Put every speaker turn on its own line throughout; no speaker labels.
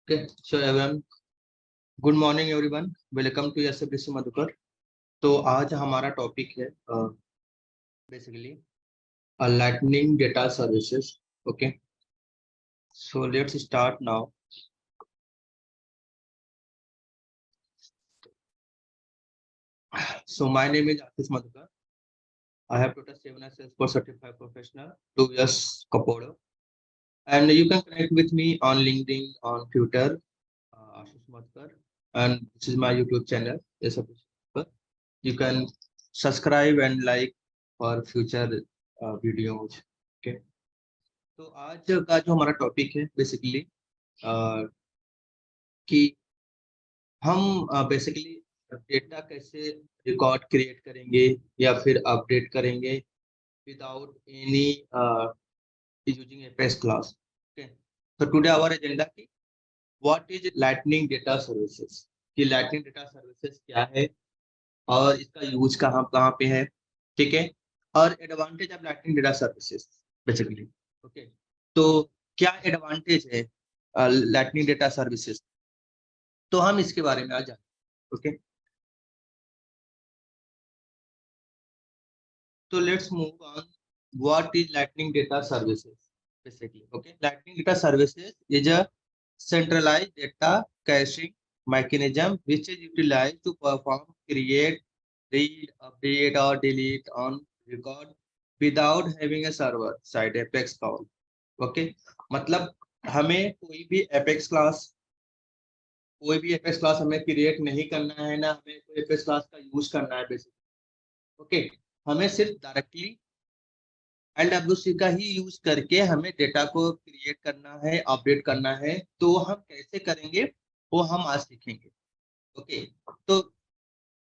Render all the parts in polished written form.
Okay, so everyone, good morning everyone, welcome to SFDC Madhukar. तो आज हमारा टॉपिक है basically lightning data services. Okay, so let's start now. So my name is Ashish Madhukar. I have total 7 years Salesforce certified professional, 2 years Kapodo, and you can connect with me on LinkedIn, on Twitter, Ashish Madhukar, and this is my YouTube channel, SFDC Madhukar. You can subscribe and like for future videos. Okay. तो आज का जो हमारा topic है basically कि हम basically data कैसे record create करेंगे या फिर अपडेट करेंगे without any using apex class. Okay, तो टुडे आवर एजेंडा की what is lightning data services, कि लाइटनिंग डेटा सर्विसेज क्या है और इसका यूज कहाँ कहाँ पे है। ठीक है, और advantage of lightning data services basically. Okay, तो क्या एडवांटेज है लाइटनिंग डेटा सर्विसेज, तो हम इसके बारे में आज जानेंगे। ओके, तो let's move on. What is lightning data services basically? Okay, lightning data services is a centralized data caching mechanism which is utilized to perform create, read, update or delete on record without having a server side apex call। Okay, मतलब हमें कोई भी apex class हमें create नहीं करना है, ना हमें कोई एपेक्स क्लास का यूज करना है बेसिकली। ओके, हमें सिर्फ डायरेक्टली LWC का ही यूज करके हमें डेटा को क्रिएट करना है, अपडेट करना है। तो हम कैसे करेंगे वो हम आज सीखेंगे। ओके, तो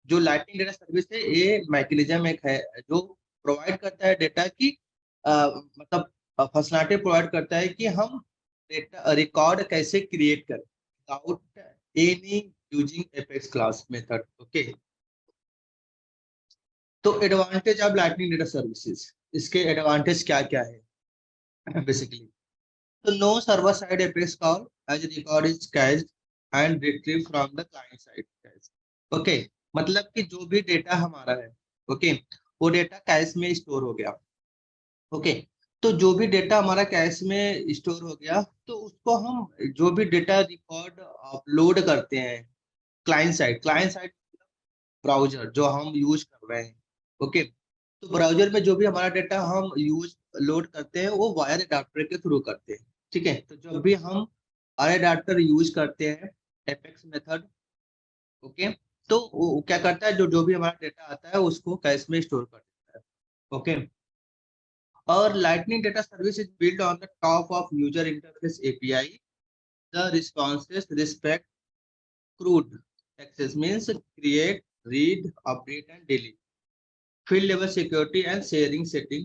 जो लाइटनिंग डेटा सर्विस है ये मैकेनिज्म एक है जो प्रोवाइड करता है डेटा की मतलब फंक्शनलिटी प्रोवाइड करता है कि हम डेटा रिकॉर्ड कैसे क्रिएट करें without any using apex class method. Okay, तो advantage of lightning data services, इसके एडवांटेज क्या क्या है बेसिकली? तो no server side apex call as record is cached and retrieved from the client side cache। Okay, मतलब कि जो भी डेटा हमारा है, ओके, वो डेटा कैश में स्टोर हो गया। ओके, तो जो भी डेटा हमारा कैश में स्टोर हो गया तो उसको हम जो भी डेटा रिकॉर्ड अपलोड करते हैं क्लाइंट साइड ब्राउजर जो हम यूज कर रहे हैं। ओके, तो ब्राउजर में जो भी हमारा डेटा हम यूज लोड करते हैं वो वायर अडाप्टर के थ्रू करते हैं। ठीक है, तो जब भी हम वायर अडाप्टर यूज करते हैं एपेक्स मेथड, ओके, तो वो क्या करता है, जो जो भी हमारा डेटा आता है उसको कैश में स्टोर कर देता है। ओके, और lightning data service is build on the top of user interface API. The responses respect CRUD access means create, read, update and delete field level security and sharing setting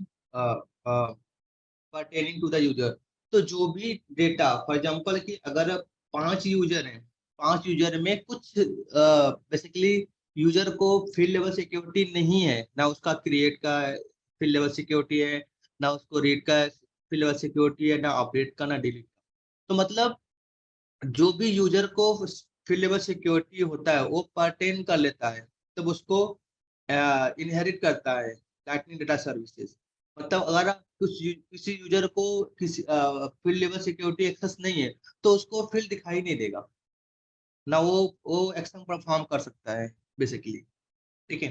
pertaining to the user। तो जो भी data for example कि अगर 5 user हैं, 5 user में कुछ basically user को field level security नहीं है, ना उसका क्रिएट का फील्ड लेवल सिक्योरिटी है, ना उसको रीड का फील्ड लेवल सिक्योरिटी है, ना अपडेट का, ना डिलीट का। तो मतलब जो भी यूजर को फील्ड लेवल सिक्योरिटी होता है वो पर्टेन कर लेता है, तब उसको इनहेरिट करता है लाइटनिंग डेटा सर्विसेज। मतलब अगर किसी यूजर को किसी फील्ड लेवल सिक्योरिटी एक्सेस नहीं है तो उसको फील्ड दिखाई नहीं देगा, ना वो एक्शन परफॉर्म कर सकता है बेसिकली। ठीक है,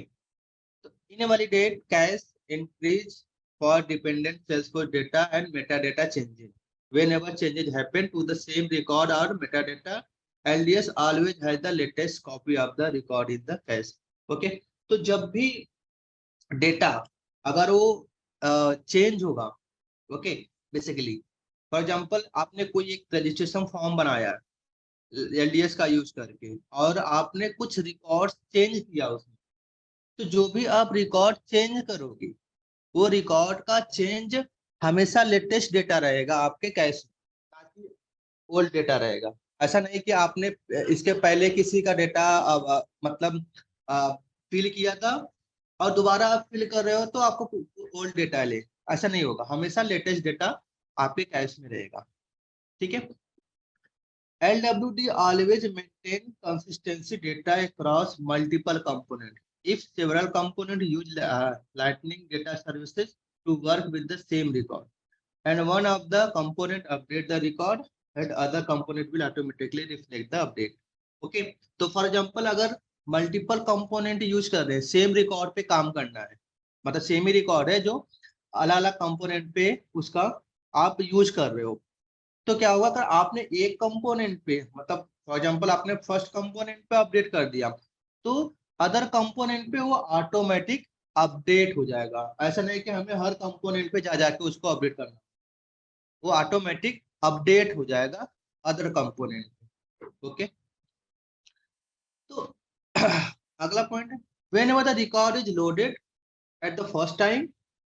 तो invalidate cash increase for dependent Salesforce data and Meta data changing whenever changes happen to the same record or metadata, LDS always has the latest copy of the record in the cache। Okay, तो जब भी data अगर वो change होगा, okay, basically for example आपने कोई एक registration form बनाया LDS का यूज करके और आपने कुछ रिकॉर्ड चेंज किया उसमें, तो जो भी आप रिकॉर्ड चेंज करोगे वो रिकॉर्ड का चेंज हमेशा लेटेस्ट डेटा रहेगा आपके कैश में, ताकि ओल्ड डेटा रहेगा। ऐसा नहीं कि आपने इसके पहले किसी का डेटा मतलब फिल किया था और दोबारा आप फिल कर रहे हो तो आपको ओल्ड डेटा ले, ऐसा नहीं होगा, हमेशा लेटेस्ट डेटा आपके कैश में रहेगा। ठीक है, LWD always maintain consistency data across multiple components. If several components use Lightning data services to work with the same record, and one of the component update the record, and other component will automatically reflect the update. Okay, तो for example अगर multiple component use कर रहे हैं, same record पे काम करना है, मतलब सेम ही रिकॉर्ड है जो अलग अलग कंपोनेंट पे उसका आप यूज कर रहे हो, तो क्या होगा अगर आपने एक कंपोनेंट पे, मतलब फॉर एग्जांपल आपने फर्स्ट कंपोनेंट पे अपडेट कर दिया, तो अदर कंपोनेंट पे वो ऑटोमेटिक अपडेट हो जाएगा। ऐसा नहीं कि हमें हर कंपोनेंट पे जा जाके उसको अपडेट करना, वो ऑटोमेटिक अपडेट हो जाएगा अदर कंपोनेंट पे। ओके, तो अगला पॉइंट है, whenever the record is loaded at the first time,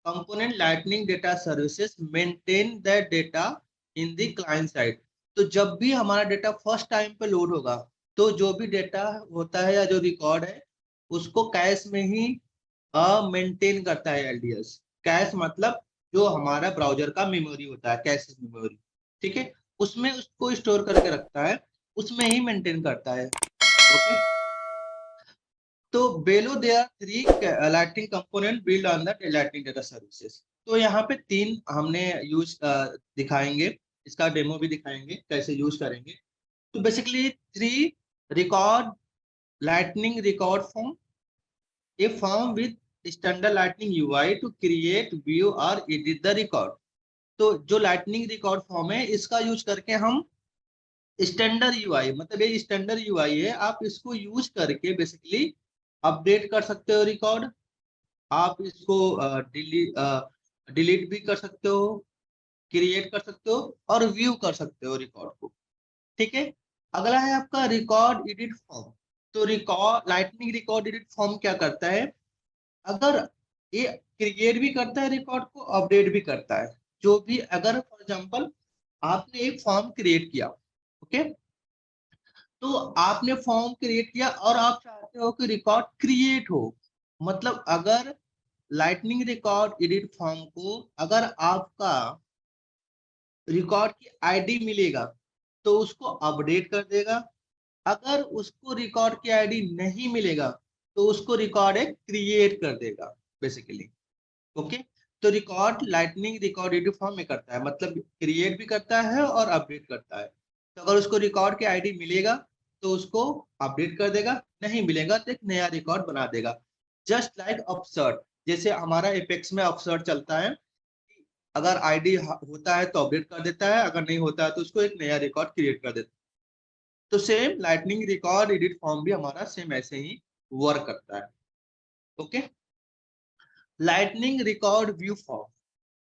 component lightning data services maintain that data in the client side. तो जब भी हमारा डेटा फर्स्ट टाइम पे लोड होगा, तो जो भी डेटा होता है या जो रिकॉर्ड है उसको कैश में ही मेंटेन करता है एलडीएस। कैश मतलब जो हमारा ब्राउजर का मेमोरी होता है, कैश मेमोरी, ठीक है, उसमें उसको स्टोर करके रखता है, उसमें ही मेंटेन करता है। ओके, तो below there are three Lightning component built on the Lightning data services। तो यहाँ पे तीन हमने यूज दिखाएंगे, इसका डेमो भी दिखाएंगे कैसे यूज करेंगे। तो basically three record Lightning record form, a form with standard Lightning UI to create, view or edit the record। तो जो Lightning record form है इसका यूज करके हम स्टैंडर्ड यूआई, मतलब ये स्टैंडर्ड यूआई है, आप इसको यूज करके बेसिकली अपडेट कर सकते हो रिकॉर्ड, आप इसको डिलीट भी कर सकते हो, क्रिएट कर सकते हो और व्यू कर सकते हो रिकॉर्ड को। ठीक है, अगला है आपका रिकॉर्ड एडिट फॉर्म। तो record lightning record edit form क्या करता है, अगर ये क्रिएट भी करता है रिकॉर्ड को, अपडेट भी करता है। जो भी अगर फॉर एग्जांपल आपने एक फॉर्म क्रिएट किया, ओके, तो आपने फॉर्म क्रिएट किया और आप चाहते हो कि रिकॉर्ड क्रिएट हो, मतलब अगर लाइटनिंग रिकॉर्ड एडिट फॉर्म को अगर आपका रिकॉर्ड की आईडी मिलेगा तो उसको अपडेट कर देगा, अगर उसको रिकॉर्ड की आईडी नहीं मिलेगा तो उसको रिकॉर्ड एक क्रिएट कर देगा बेसिकली। ओके, तो record lightning record edit form में करता है, मतलब क्रिएट भी करता है और अपडेट करता है। तो अगर उसको रिकॉर्ड की आईडी मिलेगा तो उसको अपडेट कर देगा, नहीं मिलेगा तो एक नया रिकॉर्ड बना देगा। जस्ट लाइक अपसर्ट, जैसे हमारा एपेक्स में अपसर्ट चलता है, अगर आईडी होता है तो अपडेट कर देता है, अगर नहीं होता है तो उसको एक नया रिकॉर्ड क्रिएट कर देता है। तो same lightning record edit form भी हमारा सेम ऐसे ही वर्क करता है। Okay, lightning record view form.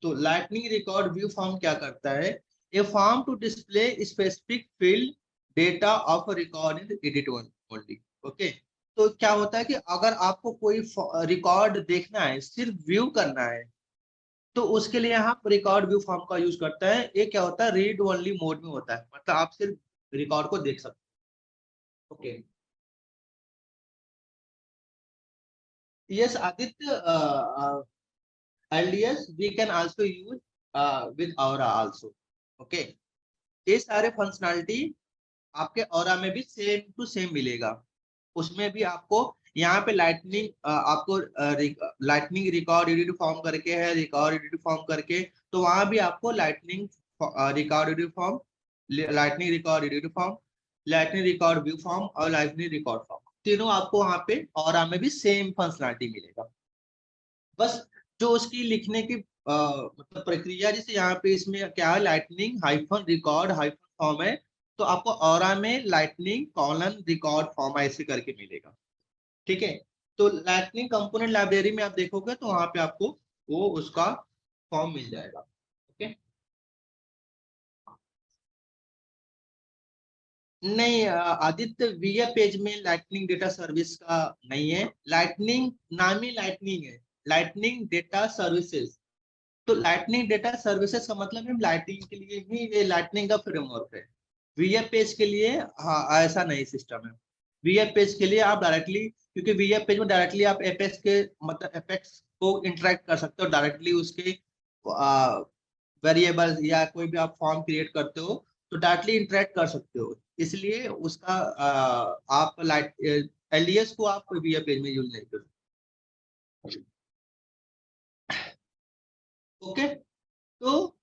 तो लाइटनिंग रिकॉर्ड व्यू फॉर्म क्या करता है, a form to display specific field data of record in edit only. Okay, तो क्या होता है कि अगर आपको कोई रिकॉर्ड देखना है, सिर्फ व्यू करना है, तो उसके लिए आप रिकॉर्ड व्यू फॉर्म का यूज करता है। ये क्या होता है, रीड ओनली मोड में होता है, मतलब आप सिर्फ रिकॉर्ड को देख सकते हो। Okay, yes Aditya, LDS we can also use with Aura also। Okay, ये सारे फंक्शनैलिटी आपके Aura में भी सेम टू सेम मिलेगा। उसमें भी आपको यहाँ पे लाइटनिंग आपको लाइटनिंग रिकॉर्ड एडिट फॉर्म करके है, रिकॉर्ड एडिट फॉर्म करके, तो वहां भी आपको lightning record edit form, lightning record edit form, lightning record view form और लाइटनिंग रिकॉर्ड फॉर्म, तीनों आपको वहां पे Aura में भी सेम फंक्शनैलिटी मिलेगा। बस जो उसकी लिखने की मतलब प्रक्रिया, जैसे यहाँ पे इसमें क्या है, lightning hyphen record hyphen form है, तो आपको ऑरा में लाइटनिंग कॉलन रिकॉर्ड फॉर्म ऐसे करके मिलेगा। ठीक है, तो लाइटनिंग कंपोनेंट लाइब्रेरी में आप देखोगे तो वहां पे आपको वो उसका फॉर्म मिल जाएगा। ओके, नहीं आदित्य, वीए पेज में लाइटनिंग डेटा सर्विस का नहीं है, लाइटनिंग नाम ही लाइटनिंग है, लाइटनिंग डेटा सर्विसेज। तो लाइटनिंग डेटा सर्विसेज का मतलब है लाइटनिंग के लिए ही ये लाइटनिंग का फ्रेमवर्क है। वीएफ पेज के लिए हाँ ऐसा नहीं सिस्टम है। वीएफ पेज के लिए आप डायरेक्टली, क्योंकि वीएफ पेज में डायरेक्टली आप एपेक्स के मतलब एपेक्स को इंटरेक्ट कर सकते हो डायरेक्टली, उसके वेरिएबल या कोई भी आप फॉर्म क्रिएट करते हो तो डायरेक्टली इंटरेक्ट कर सकते हो, इसलिए उसका आप लाइट एलडीएस को आप वीआई पेज में यूज नहीं करो। ओके, तो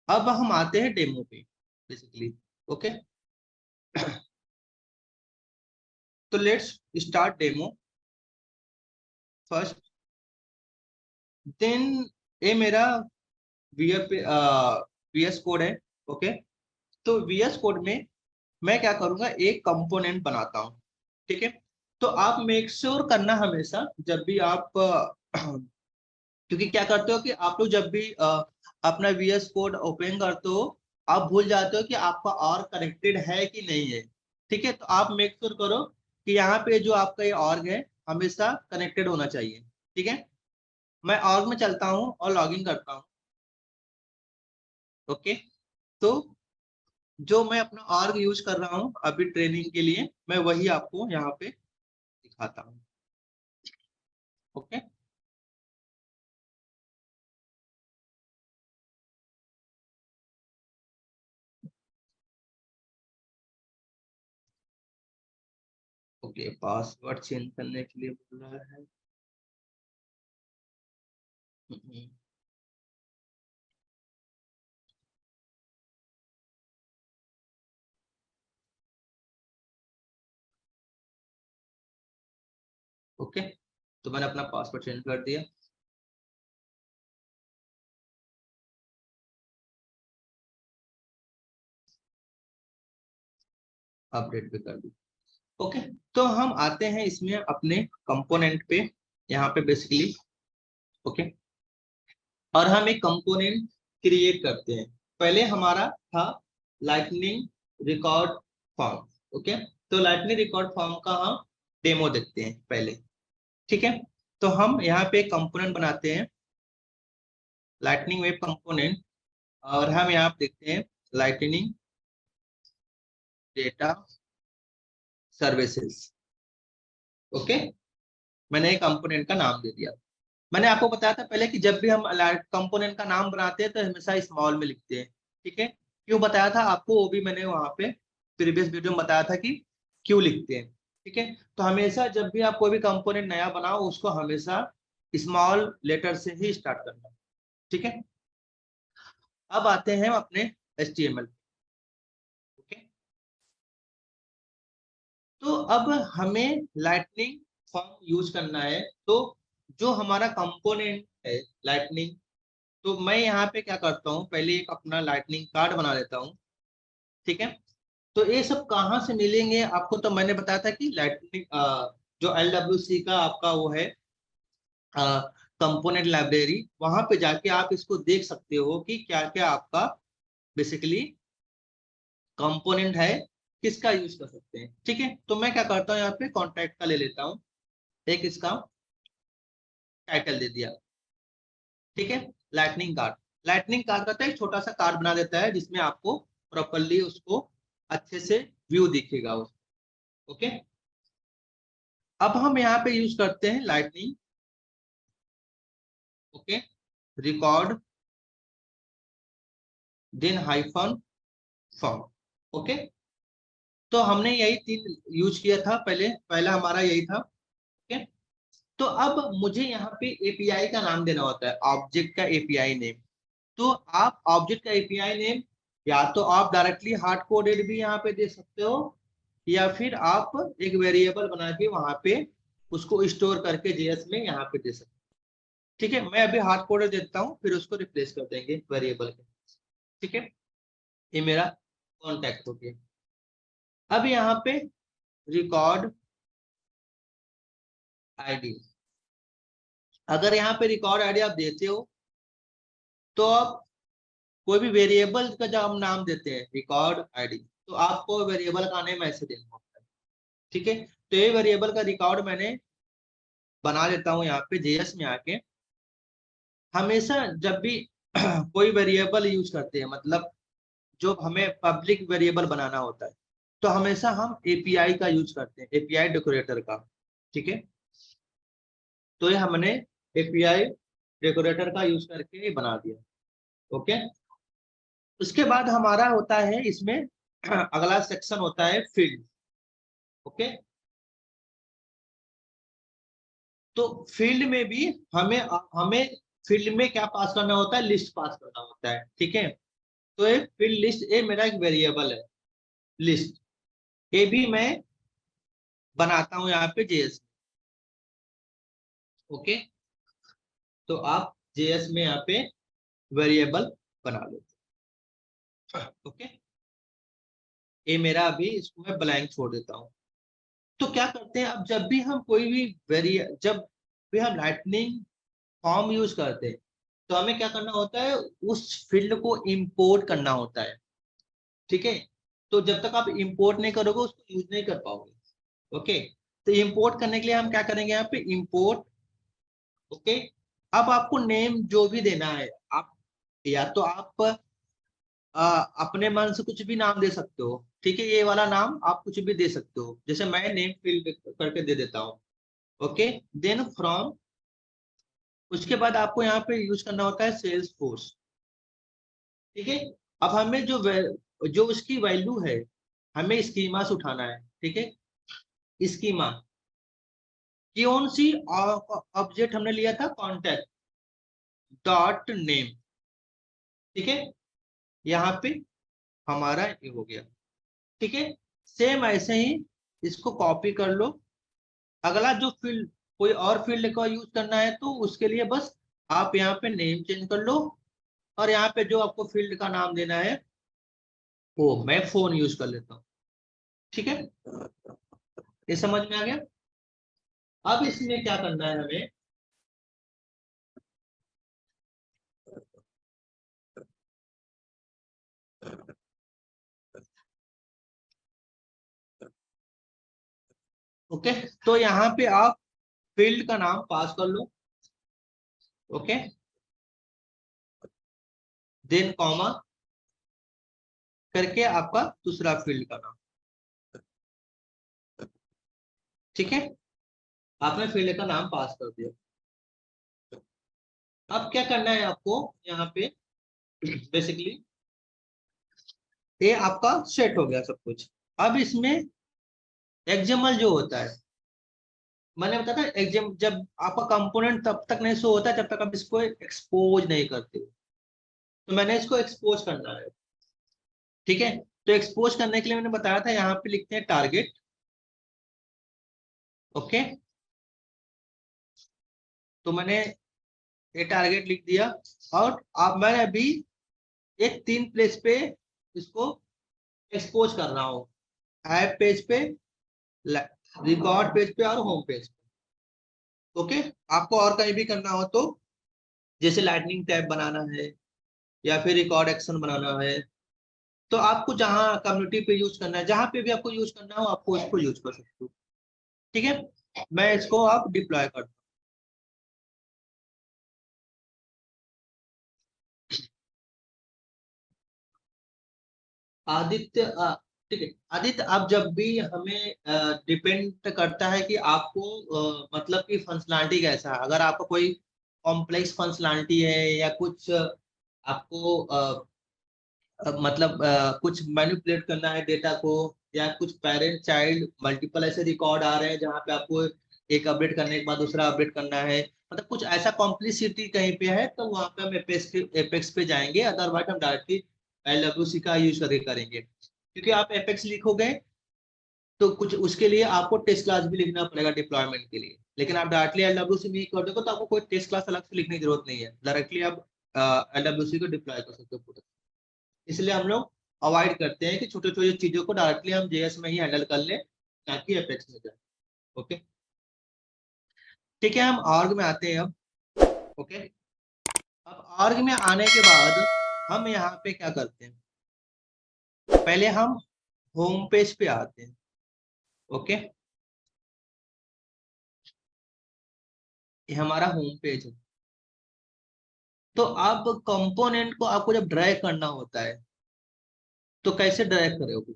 अब हम आते हैं डेमो पे बेसिकली। ओके, तो let's start demo first. Then ये मेरा वीएस कोड है। ओके, तो वीएस कोड में मैं क्या करूंगा, एक कंपोनेंट बनाता हूँ। ठीक है, तो आप मेक श्योर करना हमेशा जब भी आप क्योंकि क्या करते हो कि आप लोग जब भी अपना वीएस कोड ओपन करते हो, आप भूल जाते हो कि आपका और कनेक्टेड है कि नहीं है। ठीक है, तो आप मेक श्योर करो कि यहाँ पे जो आपका ये ऑर्ग है हमेशा कनेक्टेड होना चाहिए। ठीक है, मैं ऑर्ग में चलता हूँ और लॉगिन करता हूँ। ओके, तो जो मैं अपना ऑर्ग यूज कर रहा हूँ अभी ट्रेनिंग के लिए, मैं वही आपको यहाँ पे दिखाता हूँ। ओके, ओके, पासवर्ड चेंज करने के लिए बोल रहा है। हम्म, ओके, तो मैंने अपना पासवर्ड चेंज कर दिया। अपडेट भी कर दी। ओके, तो हम आते हैं इसमें अपने कंपोनेंट पे, यहाँ पे बेसिकली। ओके, और हम एक कंपोनेंट क्रिएट करते हैं। पहले हमारा था लाइटनिंग रिकॉर्ड फॉर्म। ओके, तो लाइटनिंग रिकॉर्ड फॉर्म का हम डेमो देखते हैं पहले। ठीक है, तो हम यहाँ पे कंपोनेंट बनाते हैं, लाइटनिंग वेब कंपोनेंट, और हम यहाँ पे देखते हैं लाइटनिंग डेटा सर्विसेज। ओके, मैंने एक कंपोनेंट का नाम दे दिया। मैंने आपको बताया था पहले कि जब भी हम कंपोनेंट का नाम बनाते हैं तो हमेशा स्मॉल में लिखते हैं। ठीक है, क्यों बताया था आपको, वो भी मैंने वहां पे प्रीवियस वीडियो में बताया था कि क्यों लिखते हैं। ठीक है, तो हमेशा जब भी आप कोई भी कंपोनेंट नया बनाओ उसको हमेशा स्मॉल लेटर से ही स्टार्ट करना। ठीक है, अब आते हैं अपने HTML। ओके, तो अब हमें लाइटनिंग फॉर्म यूज करना है। तो जो हमारा कंपोनेंट है लाइटनिंग, तो मैं यहाँ पे क्या करता हूँ, पहले एक अपना लाइटनिंग कार्ड बना लेता हूँ। ठीक है, तो ये सब कहाँ से मिलेंगे आपको, तो मैंने बताया था कि लाइटनिंग जो LWC का आपका वो है कंपोनेंट लाइब्रेरी, वहां पे जाके आप इसको देख सकते हो कि क्या क्या आपका बेसिकली कंपोनेंट है, किसका यूज कर सकते हैं। ठीक है, तो मैं क्या करता हूँ, यहाँ पे कॉन्टैक्ट का ले लेता हूँ, एक इसका टाइटल दे दिया। ठीक है, लाइटनिंग कार्ड करता है, एक छोटा सा कार्ड बना देता है जिसमें आपको प्रॉपरली उसको अच्छे से व्यू दिखेगा उसको। ओके, अब हम यहाँ पे यूज करते हैं lightning, okay, record then hyphen form. Okay, तो हमने यही तीन यूज किया था पहले, पहला हमारा यही था। ओके, तो अब मुझे यहाँ पे एपीआई का नाम देना होता है, ऑब्जेक्ट का एपीआई नेम। तो आप ऑब्जेक्ट का एपीआई नेम या तो आप डायरेक्टली हार्ड कोडेड भी यहाँ पे दे सकते हो, या फिर आप एक वेरिएबल बना के वहां पे उसको स्टोर करके जेएस में यहाँ पे दे सकते हो। ठीक है, मैं अभी हार्ड कोडेड देता हूँ, फिर उसको रिप्लेस कर देंगे वेरिएबल के। ठीक है, ये मेरा कॉन्टेक्ट हो गया। अब यहाँ पे रिकॉर्ड आईडी, अगर यहाँ पे रिकॉर्ड आईडी आप देते हो तो आप कोई भी वेरिएबल का जब हम नाम देते हैं रिकॉर्ड आईडी, तो आपको वेरिएबल का नेम ऐसे देना होता है। ठीक है, तो ये वेरिएबल का रिकॉर्ड मैंने बना लेता हूँ यहाँ पे जेएस में आके। हमेशा जब भी कोई वेरिएबल यूज करते हैं, मतलब जो हमें पब्लिक वेरिएबल बनाना होता है, तो हमेशा हम एपीआई का यूज करते हैं, एपीआई डेकोरेटर का। ठीक है, तो ये हमने एपीआई डेकोरेटर का यूज करके बना दिया। ओके, उसके बाद हमारा होता है इसमें अगला सेक्शन होता है फील्ड। ओके, तो फील्ड में भी हमें हमें फील्ड में क्या पास करना होता है, लिस्ट पास करना होता है। ठीक है, तो ये फील्ड लिस्ट, ये मेरा एक वेरिएबल है लिस्ट, ये भी मैं बनाता हूं यहाँ पे जेएस। ओके, तो आप जेएस में यहाँ पे वेरिएबल बना लो। ओके, ये मेरा अभी इसको मैं ब्लैंक छोड़ देता हूँ। तो क्या करते हैं, अब जब भी हम कोई भी जब भी हम लाइटनिंग फॉर्म यूज करते हैं, तो हमें क्या करना होता है, उस फील्ड को इंपोर्ट करना होता है। ठीक है, तो जब तक आप इंपोर्ट नहीं करोगे उसको यूज नहीं कर पाओगे। ओके, तो इंपोर्ट करने के लिए हम क्या करेंगे, यहाँ पे इंपोर्ट। ओके, अब आपको नेम जो भी देना है, आप या तो आप अपने मन से कुछ भी नाम दे सकते हो। ठीक है, ये वाला नाम आप कुछ भी दे सकते हो, जैसे मैं नेम फील्ड करके दे देता हूँ। ओके, देन फ्रॉम, उसके बाद आपको यहाँ पे यूज करना होता है सेल्स फोर्स। ठीक है, अब हमें जो उसकी वैल्यू है, हमें स्कीमा से उठाना है। ठीक है, स्कीमा कौन सी ऑब्जेक्ट हमने लिया था, कॉन्टेक्ट डॉट नेम। ठीक है, यहाँ पे हमारा ये हो गया। ठीक है, सेम ऐसे ही इसको कॉपी कर लो। अगला जो फील्ड, कोई और फील्ड का यूज करना है तो उसके लिए बस आप यहाँ पे नेम चेंज कर लो, और यहाँ पे जो आपको फील्ड का नाम देना है वो मैं फोन यूज कर लेता हूँ। ठीक है, ये समझ में आ गया। अब इसमें क्या करना है हमें, ओके, तो यहाँ पे आप फील्ड का नाम पास कर लो। ओके, देन कॉमा करके आपका दूसरा फील्ड का नाम। ठीक है, आपने फील्ड का नाम पास कर दिया। अब क्या करना है आपको यहाँ पे, बेसिकली ये आपका सेट हो गया सब कुछ। अब इसमें एक्सएमएल जो होता है, मैंने बताया था एग्जाम, जब आपका कंपोनेंट तब तक नहीं शो होता है जब तक आप इसको एक्सपोज नहीं करते हो। तो मैंने इसको एक्सपोज करना है। ठीक है, तो एक्सपोज करने के लिए मैंने बताया था, यहाँ पे लिखते हैं टारगेट। ओके, तो मैंने ये टारगेट लिख दिया, और अब मैं अभी एक 3 प्लेस पे इसको एक्सपोज कर रहा हूँ, ऐप पेज पे, रिकॉर्ड पेज पे और होम पेज पे। ओके, आपको और कहीं भी करना हो तो, जैसे लाइटनिंग टैब बनाना है या फिर रिकॉर्ड एक्शन बनाना है, तो आपको जहाँ कम्युनिटी पे यूज करना है, जहाँ पे भी आपको यूज करना हो आपको इसको यूज कर सकते हो। ठीक है, मैं इसको आप डिप्लॉय कर, आदित्य ठीक है आदित्य, आप जब भी हमें डिपेंड करता है कि आपको मतलब कि फंक्शनैलिटी कैसा है, अगर आपको कोई कॉम्प्लेक्स फंक्शनैलिटी है या कुछ आपको मतलब कुछ मैनिपुलेट करना है डेटा को, या कुछ पेरेंट चाइल्ड मल्टीपल ऐसे रिकॉर्ड आ रहे हैं जहाँ पे आपको एक अपडेट करने के बाद दूसरा अपडेट करना है, मतलब कुछ ऐसा कॉम्प्लिसिटी कहीं पे है, तो वहाँ पे हम एपेक्स पे जाएंगे, अदरवाइज हम डायरेक्टली LWC का यूज करके करेंगे। क्योंकि आप एपेक्स लिखोगे तो कुछ उसके लिए आपको टेस्ट क्लास भी लिखना पड़ेगा डिप्लॉयमेंट के लिए, लेकिन आप डायरेक्टली LWC में ही कर दोगे तो आपको कोई टेस्ट क्लास अलग से लिखने की जरूरत नहीं है, डायरेक्टली आप LWC को डिप्लॉय कर सकते हो। इसलिए हम लोग अवॉइड करते हैं कि छोटे छोटे चीजों को डायरेक्टली हम जेएस में ही हैंडल कर ले, ना कि एपेक्स में जाए। ओके, ठीक है, हम आर्ग में आते हैं अब। ओके, अब आर्ग में आने के बाद हम यहाँ पे क्या करते हैं, पहले हम होम पेज पे आते हैं। ओके, ये हमारा होम पेज है। तो अब कंपोनेंट को आपको जब ड्रैग करना होता है तो कैसे ड्रैग करोगे,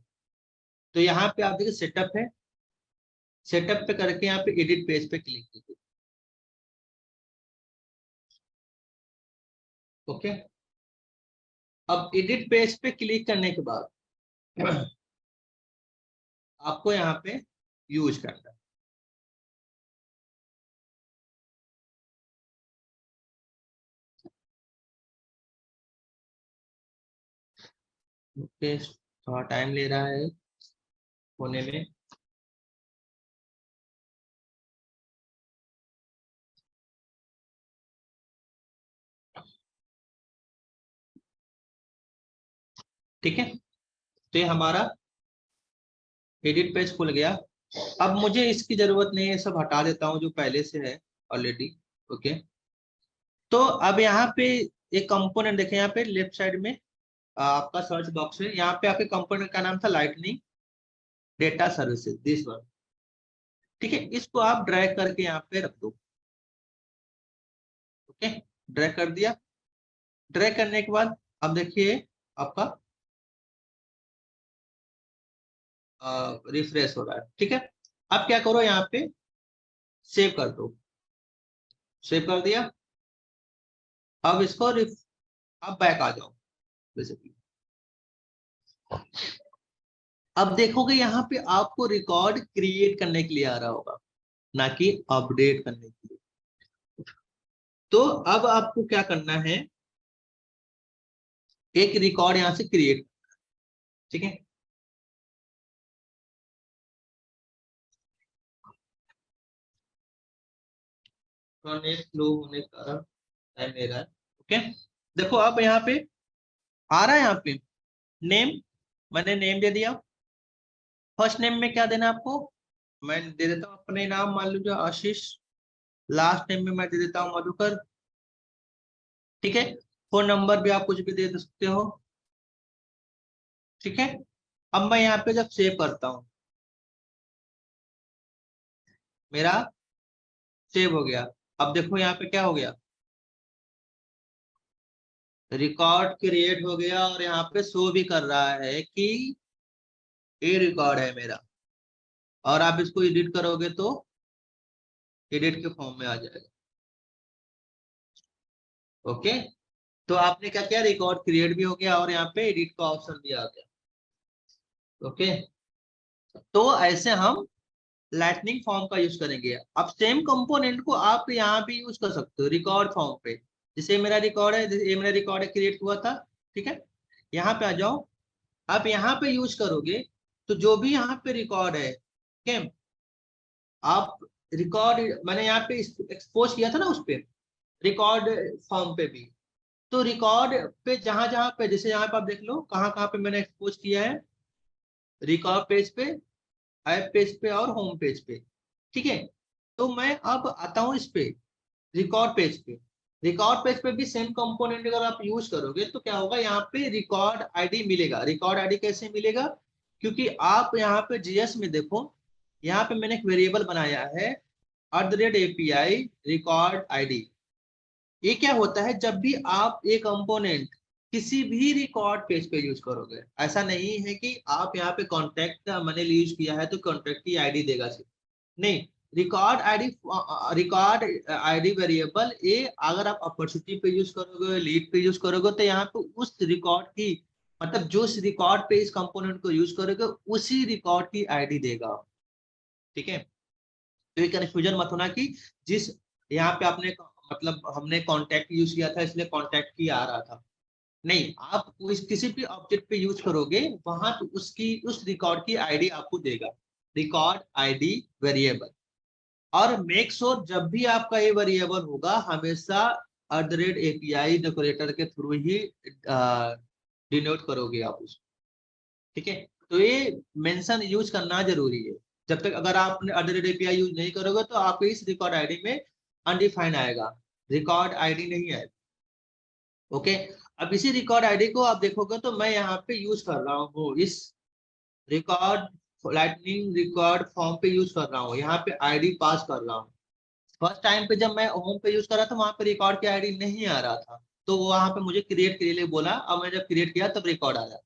तो यहाँ पे आप देखिए सेटअप है, सेटअप पे करके यहाँ पे एडिट पेज पे क्लिक कीजिए। ओके, अब एडिट पेज पे क्लिक करने के बाद आपको यहाँ पे यूज करना है। ओके, थोड़ा टाइम ले रहा है होने में। ठीक है, तो ये हमारा एडिट पेज खुल गया। अब मुझे इसकी जरूरत नहीं है, सब हटा देता हूँ जो पहले से है ऑलरेडी। ओके, तो अब यहाँ पे एक कंपोनेंट देखें, यहाँ पे लेफ्ट साइड में आपका सर्च बॉक्स है, यहाँ पे आपके कंपोनेंट का नाम था lightning data services, this one. ठीक है, इसको आप ड्रैग करके यहाँ पे रख दो। ओके, ड्रैग कर दिया। ड्रैग करने के बाद अब देखिए आपका रिफ्रेश हो रहा है। ठीक है, अब क्या करो, यहाँ पे सेव कर दो। सेव कर दिया। अब इसको अब बैक आ जाओ बेसिकली। अब देखोगे यहाँ पे आपको रिकॉर्ड क्रिएट करने के लिए आ रहा होगा, ना कि अपडेट करने के लिए। तो अब आपको क्या करना है, एक रिकॉर्ड यहाँ से क्रिएट। ठीक है, नेट स्लो होने का टाइम ले रहा है। ओके, देखो अब यहाँ पे आ रहा है, यहाँ पे नेम, मैंने नेम दे दिया। फर्स्ट नेम में क्या देना है आपको, मैं दे देता हूँ अपने नाम, मान लीजिए आशीष। लास्ट नेम में मैं दे देता हूँ मधुकर। ठीक है, फोन नंबर भी आप कुछ भी दे सकते हो। ठीक है, अब मैं यहाँ पे जब सेव करता हूँ, मेरा सेव हो गया। अब देखो यहाँ पे क्या हो गया, रिकॉर्ड क्रिएट हो गया, और यहाँ पे शो भी कर रहा है कि ये रिकॉर्ड है मेरा। और आप इसको एडिट करोगे तो एडिट के फॉर्म में आ जाएगा। ओके, तो आपने क्या किया, रिकॉर्ड क्रिएट भी हो गया और यहाँ पे एडिट का ऑप्शन भी आ गया। ओके, तो ऐसे हम लाइटनिंग फॉर्म का यूज करेंगे। अब सेम कंपोनेंट को आप यहाँ पे यूज कर सकते हो रिकॉर्ड फॉर्म पे। जैसे मेरा रिकॉर्ड है, ये मेरा रिकॉर्ड क्रिएट हुआ था। ठीक है, यहाँ पे आ जाओ। आप यहाँ पे यूज करोगे तो जो भी यहाँ पे रिकॉर्ड है, ठीक है, आप रिकॉर्ड मैंने यहाँ पे एक्सपोज किया था ना उस पे, रिकॉर्ड फॉर्म पे भी। तो रिकॉर्ड पे जहां जहां पे, जैसे यहाँ पे आप देख लो कहाँ कहाँ पे मैंने एक्सपोज किया है, रिकॉर्ड पेज पे, ऐप पेज पे और होम पेज पे। ठीक है, तो मैं अब आता हूँ इस पे, रिकॉर्ड पेज पे। रिकॉर्ड पेज पे भी सेम कंपोनेंट अगर आप यूज करोगे तो क्या होगा, यहाँ पे रिकॉर्ड आईडी मिलेगा। रिकॉर्ड आईडी कैसे मिलेगा, क्योंकि आप यहाँ पे जीएस में देखो, यहाँ पे मैंने एक वेरिएबल बनाया है @API रिकॉर्ड आईडी। ये क्या होता है, जब भी आप एक कंपोनेंट किसी भी रिकॉर्ड पेज पे यूज करोगे, ऐसा नहीं है कि आप यहाँ पे कॉन्टेक्ट का मैंने यूज किया है तो कॉन्टेक्ट की आईडी देगा सिर्फ, नहीं। रिकॉर्ड आईडी वेरिएबल ये अगर आप अपॉर्चुनिटी पे यूज करोगे, लीड पे यूज करोगे, तो यहाँ पे उस रिकॉर्ड की, मतलब जो रिकॉर्ड पे इस कंपोनेंट को यूज करोगे उसी रिकॉर्ड की आईडी देगा। ठीक है, तो ये कंफ्यूजन मत होना कि जिस यहाँ पे आपने, मतलब हमने कॉन्टैक्ट यूज किया था इसलिए कॉन्टैक्ट की आ रहा था, नहीं। आप किसी भी ऑब्जेक्ट पे यूज करोगे वहां तो उसकी उस रिकॉर्ड की आईडी आपको देगा, रिकॉर्ड आईडी वेरिएबल। और मेक श्योर जब भी आपका ये वेरिएबल होगा हमेशा @API डेकोरेटर के थ्रू ही डिनोट करोगे आप उसको। ठीक है, तो ये मेंशन यूज करना जरूरी है। जब तक अगर आपने @API यूज नहीं करोगे तो आपके इस रिकॉर्ड आईडी में अनडिफाइंड आएगा, रिकॉर्ड आईडी नहीं आएगा। ओके, अब इसी रिकॉर्ड आईडी को आप देखोगे तो मैं यहाँ पे यूज कर रहा हूँ, इस रिकॉर्ड लाइटनिंग रिकॉर्ड फॉर्म पे यूज कर रहा हूँ, यहाँ पे आईडी पास कर रहा हूँ। फर्स्ट टाइम पे जब मैं होम पे यूज कर रहा था वहां पे रिकॉर्ड की आईडी नहीं आ रहा था, तो वहां पे मुझे क्रिएट के लिए बोला, अब मैं जब क्रिएट किया तब रिकॉर्ड आया।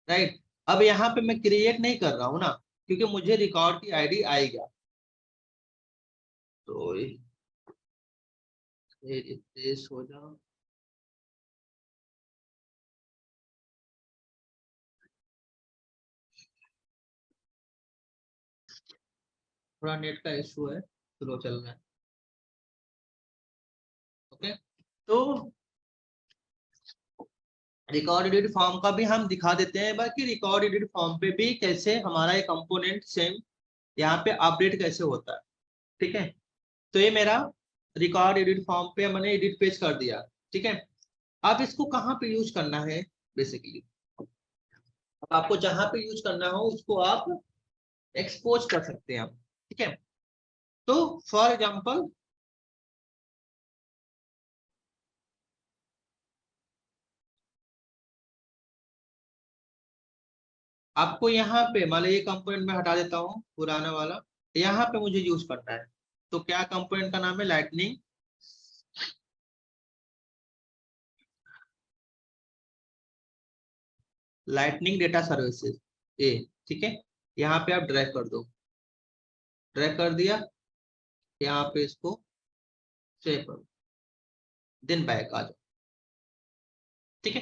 राइट, अब यहाँ पे मैं क्रिएट नहीं कर रहा हूँ ना, क्योंकि मुझे रिकॉर्ड की आईडी आएगा। तो ये रिफ्रेश हो जाओ। थोड़ा नेट का इशू है, स्लो चल रहा है। ओके, तो रिकॉर्ड एडिट फॉर्म का भी हम दिखा देते हैं, बाकी रिकॉर्ड एडिट फॉर्म पे भी कैसे हमारा ये कंपोनेंट सेम यहाँ पे अपडेट कैसे होता है। ठीक है, तो ये मेरा रिकॉर्ड एडिट फॉर्म पे मैंने एडिट पेज कर दिया। ठीक है, अब इसको कहाँ पे यूज करना है बेसिकली, अब आपको जहां पे यूज करना हो उसको आप एक्सपोज कर सकते हैं आप। ठीक है, तो फॉर एग्जांपल आपको यहाँ पे मान लो ये कंपोनेंट मैं हटा देता हूँ पुराना वाला, यहाँ पे मुझे यूज करना है। तो क्या कंपोनेंट का नाम है, लाइटनिंग लाइटनिंग डेटा सर्विसेज ए। ठीक है, यहाँ पे आप ड्रैग कर दो, ड्रैग कर दिया, यहाँ पे इसको सेव करो, देन बैक आ जाओ। ठीक है,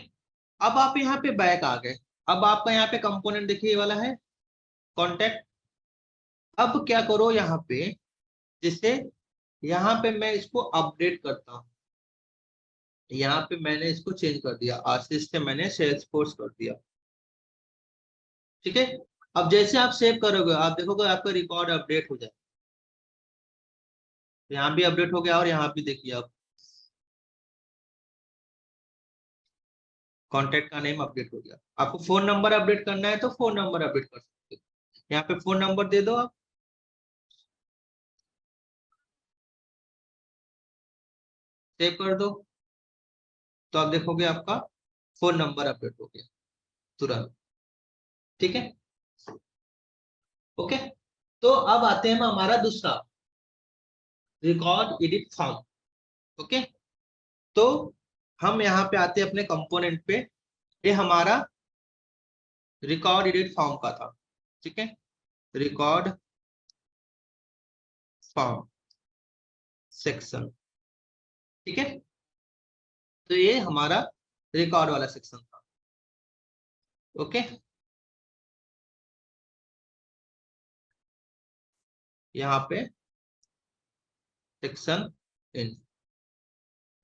अब आप यहाँ पे बैक आ गए, अब आपका यहाँ पे कंपोनेंट देखिए ये वाला है कॉन्टेक्ट। अब क्या करो यहाँ पे, जिससे यहाँ पे मैं इसको अपडेट करता हूँ, यहाँ पे मैंने इसको चेंज कर दिया, आशीष से मैंने सेल्सफोर्स कर दिया। ठीक है, अब जैसे आप सेव करोगे आप देखोगे आपका रिकॉर्ड अपडेट हो जाए, यहाँ भी अपडेट हो गया और यहाँ भी देखिए आप कॉन्टेक्ट का नेम अपडेट हो गया। आपको फोन नंबर अपडेट करना है तो फोन नंबर अपडेट कर सकते हो, यहाँ पे फोन नंबर दे दो आप, सेव कर दो, तो आप देखोगे आपका फोन नंबर अपडेट हो गया तुरंत। ठीक है, ओके, तो अब आते हैं हम हमारा दूसरा रिकॉर्ड एडिट फॉर्म। ओके, तो हम यहाँ पे आते हैं अपने कंपोनेंट पे, ये हमारा रिकॉर्ड एडिट फॉर्म का था। ठीक है, रिकॉर्ड फॉर्म सेक्शन। ठीक है, तो ये हमारा रिकॉर्ड वाला सेक्शन था। ओके, यहाँ पे सेक्शन इन।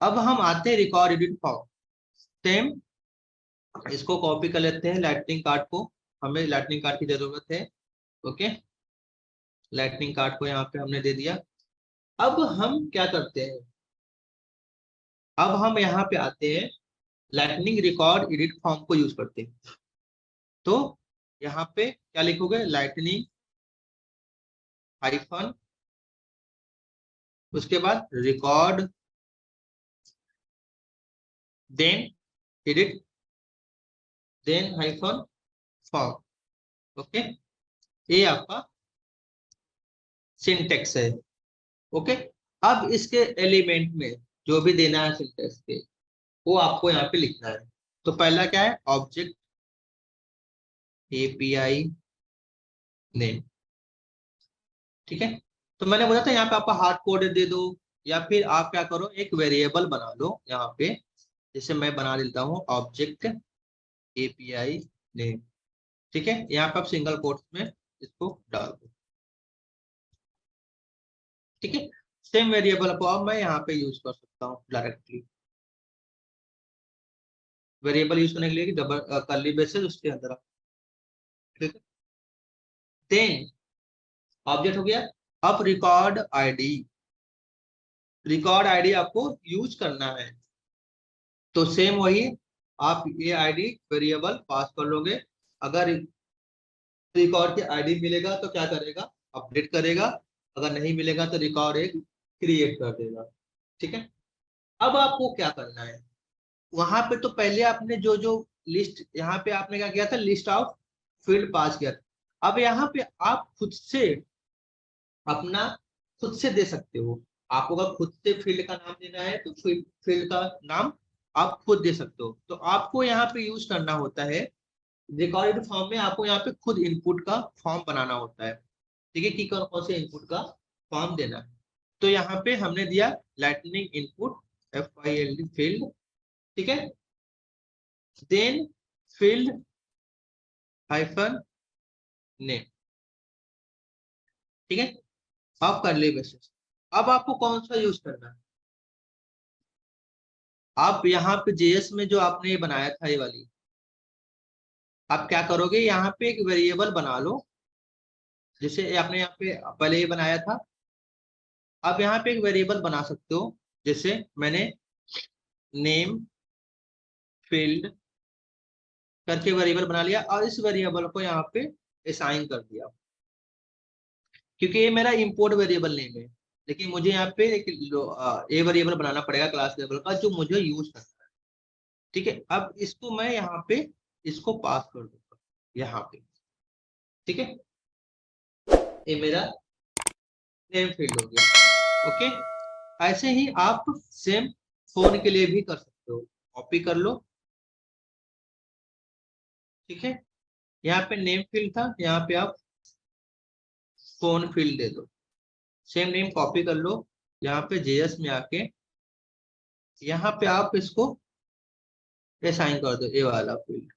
अब हम आते हैं रिकॉर्ड एडिट फॉर्म, सेम इसको कॉपी कर लेते हैं लाइटनिंग कार्ड को, हमें लाइटनिंग कार्ड की जरूरत है। ओके, लाइटनिंग कार्ड को यहाँ पे हमने दे दिया। अब हम क्या करते हैं, अब हम यहाँ पे आते हैं लाइटनिंग रिकॉर्ड एडिट फॉर्म को यूज करते हैं। तो यहाँ पे क्या लिखोगे, लाइटनिंग हाइफन, उसके बाद record, then edit, then hyphen form. Okay, ये आपका सिंटेक्स है। ओके, अब इसके एलिमेंट में जो भी देना है सिंटेक्स के, वो आपको यहाँ पे लिखना है। तो पहला क्या है, ऑब्जेक्ट एपीआई नेम। ठीक है, तो मैंने बोला था यहाँ पे आपका हार्ड कोड दे दो, या फिर आप क्या करो एक वेरिएबल बना लो यहाँ पे, जैसे मैं बना देता हूँ ऑब्जेक्ट एपीआई नेम। ठीक है, यहाँ पे आप सिंगल कोट्स में इसको डाल दो। ठीक है, सेम वेरिएबल को अब मैं यहाँ पे यूज कर सकता हूँ डायरेक्टली, वेरिएबल यूज करने के लिए डबल कर्ली ब्रेसेस उसके अंदर। ठीक है, देन ऑब्जेक्ट हो गया। अब रिकॉर्ड आईडी आपको यूज करना है, तो सेम वही, आप ये आईडी वेरिएबल पास कर लोगे। अगर रिकॉर्ड के आईडी मिलेगा तो क्या करेगा, अपडेट करेगा, अगर नहीं मिलेगा तो रिकॉर्ड एक क्रिएट कर देगा। ठीक है, अब आपको क्या करना है, वहां पे तो पहले आपने जो जो लिस्ट यहाँ पे आपने क्या किया था, लिस्ट ऑफ फील्ड पास किया था। अब यहाँ पे आप खुद से अपना खुद से दे सकते हो, आपको अगर खुद से फील्ड का नाम देना है तो फील्ड का नाम आप खुद दे सकते हो। तो आपको यहाँ पे यूज करना होता है रिकॉर्डेड फॉर्म में, आपको यहाँ पे खुद इनपुट का फॉर्म बनाना होता है। ठीक है, कि कौन कौन से इनपुट का फॉर्म देना है। तो यहाँ पे हमने दिया लाइटनिंग इनपुट FILD फील्ड। ठीक है, देन फील्ड हाइफन नेम। ठीक है, अब करली ब्रेसेस। अब आपको कौन सा यूज करना है? आप यहाँ पे जेएस में जो आपने ये बनाया था ये वाली, आप क्या करोगे, यहाँ पे एक वेरिएबल बना लो, जैसे आपने यहाँ पे पहले ये बनाया था। आप यहाँ पे एक वेरिएबल बना सकते हो, जैसे मैंने नेम फील्ड करके वेरिएबल बना लिया और इस वेरिएबल को यहाँ पे असाइन कर दिया, क्योंकि ये मेरा इंपोर्ट वेरिएबल नेम है। लेकिन मुझे यहाँ पे एक ए वेरिएबल बनाना पड़ेगा क्लास लेवल का, जो मुझे यूज करना है। ठीक है, अब इसको मैं यहाँ पे इसको पास कर दूंगा यहाँ पे। ठीक है, ये मेरा नेम फील्ड हो गया। ओके, ऐसे ही आप सेम फोन के लिए भी कर सकते हो। कॉपी कर लो। ठीक है, यहाँ पे नेम फील्ड था, यहाँ पे आप फोन फील्ड दे दो। सेम नेम कॉपी कर लो, यहाँ पे जेएस में आके यहाँ पे आप इसको असाइन कर दो, ए वाला फील्ड।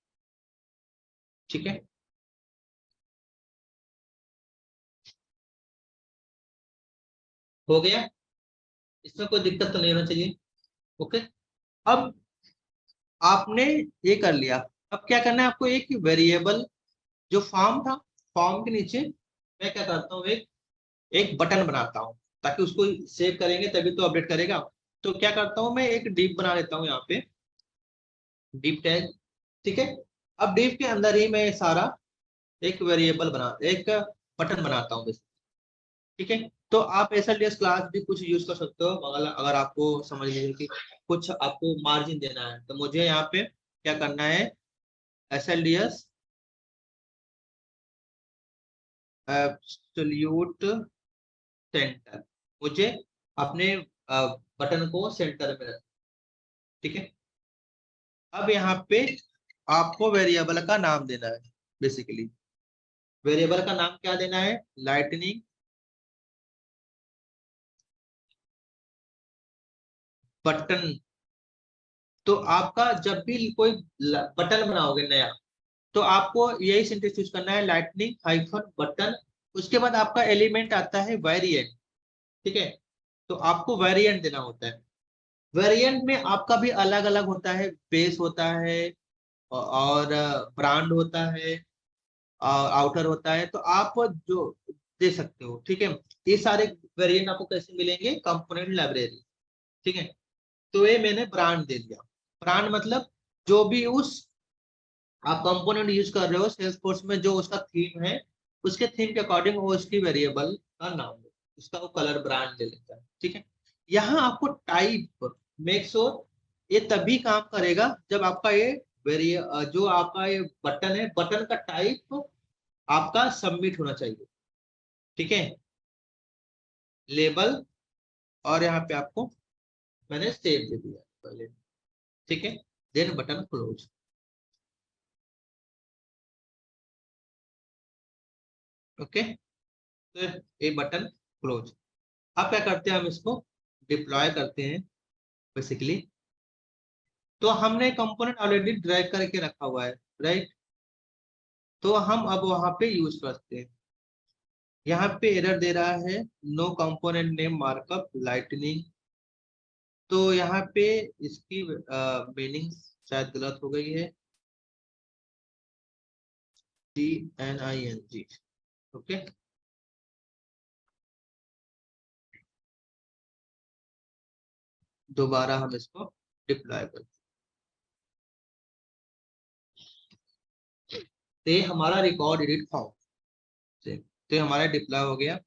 ठीक है, हो गया। इसमें कोई दिक्कत तो नहीं होना चाहिए। ओके, अब आपने ये कर लिया। अब क्या करना है आपको, एक वेरिएबल जो फॉर्म था, फॉर्म के नीचे मैं क्या करता हूँ, एक एक बटन बनाता हूँ, ताकि उसको सेव करेंगे तभी तो अपडेट करेगा। तो क्या करता हूँ, मैं एक डिव बना लेता हूँ यहाँ पे, डिव टैग। ठीक है, अब डिव के अंदर ही मैं सारा एक वेरिएबल बना, एक बटन बनाता हूँ। ठीक है, तो आप एसएलडीएस क्लास भी कुछ यूज कर सकते हो, अगर आपको समझ लीजिए कि कुछ आपको मार्जिन देना है, तो मुझे यहाँ पे क्या करना है, एसएलडीएस एब्सोल्यूट सेंटर, मुझे अपने बटन को सेंटर में रखना। ठीक है, अब यहाँ पे आपको वेरिएबल का नाम देना है। बेसिकली वेरिएबल का नाम क्या देना है, लाइटनिंग बटन। तो आपका जब भी कोई बटन बनाओगे नया, तो आपको यही सिंटेक्स यूज करना है, लाइटनिंग हाइफन बटन। उसके बाद आपका एलिमेंट आता है वेरिएंट। ठीक है, तो आपको वेरिएंट देना होता है। वेरिएंट में आपका भी अलग अलग होता है, बेस होता है और ब्रांड होता है और आउटर होता है, तो आप जो दे सकते हो। ठीक है, ये सारे वेरिएंट आपको कैसे मिलेंगे, कंपोनेंट लाइब्रेरी। ठीक है, तो ये मैंने ब्रांड दे दिया। ब्रांड मतलब जो भी उस आप कंपोनेंट यूज कर रहे हो सेल्सफोर्स में, जो उसका थीम है, उसके थीम के अकॉर्डिंग वो उसकी वेरिएबल का नाम है, उसका वो कलर ब्रांड ले लेता है। ठीक है, यहाँ आपको टाइप मेक श्योर ये तभी काम करेगा जब आपका ये जो आपका ये बटन है, बटन का टाइप आपका सबमिट होना चाहिए। ठीक है, लेबल, और यहाँ पे आपको मैंने सेव दे दिया पहले। ठीक है, देन बटन क्लोज। ओके, तो ये बटन क्लोज। अब क्या करते हैं, हम इसको डिप्लॉय करते हैं बेसिकली। तो हमने कंपोनेंट ऑलरेडी ड्रैग करके रखा हुआ है, राइट। तो हम अब वहां पे यूज करते हैं। यहाँ पे एरर दे रहा है, no component name markup lightning. तो यहाँ पे इसकी मीनिंग शायद गलत हो गई है, TNING। ओके, दोबारा हम इसको डिप्लॉय करते हैं। तो ये हमारा रिकॉर्ड एडिट फॉर्म से, तो ये हमारा डिप्लॉय हो गया।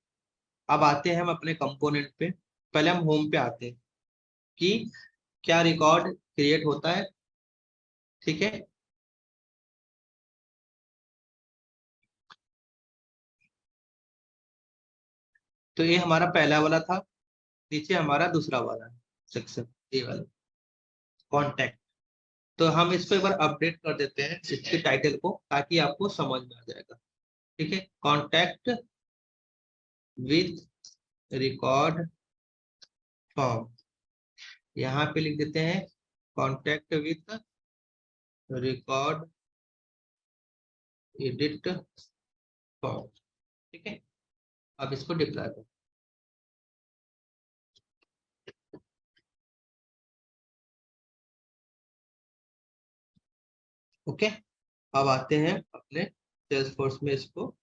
अब आते हैं हम अपने कंपोनेंट पे। पहले हम होम पे आते हैं कि क्या रिकॉर्ड क्रिएट होता है। ठीक है, तो ये हमारा पहला वाला था, नीचे हमारा दूसरा वाला सेक्शन, ये वाला कॉन्टैक्ट। तो हम इसको एक बार अपडेट कर देते हैं इसके टाइटल को, ताकि आपको समझ में आ जाएगा। ठीक है, कॉन्टैक्ट विथ रिकॉर्ड फॉर्म, यहाँ पे लिख देते हैं contact with record edit form. ठीक है, अब इसको डिप्लॉय करो। ओके, अब आते हैं अपने सेल्सफोर्स में, इसको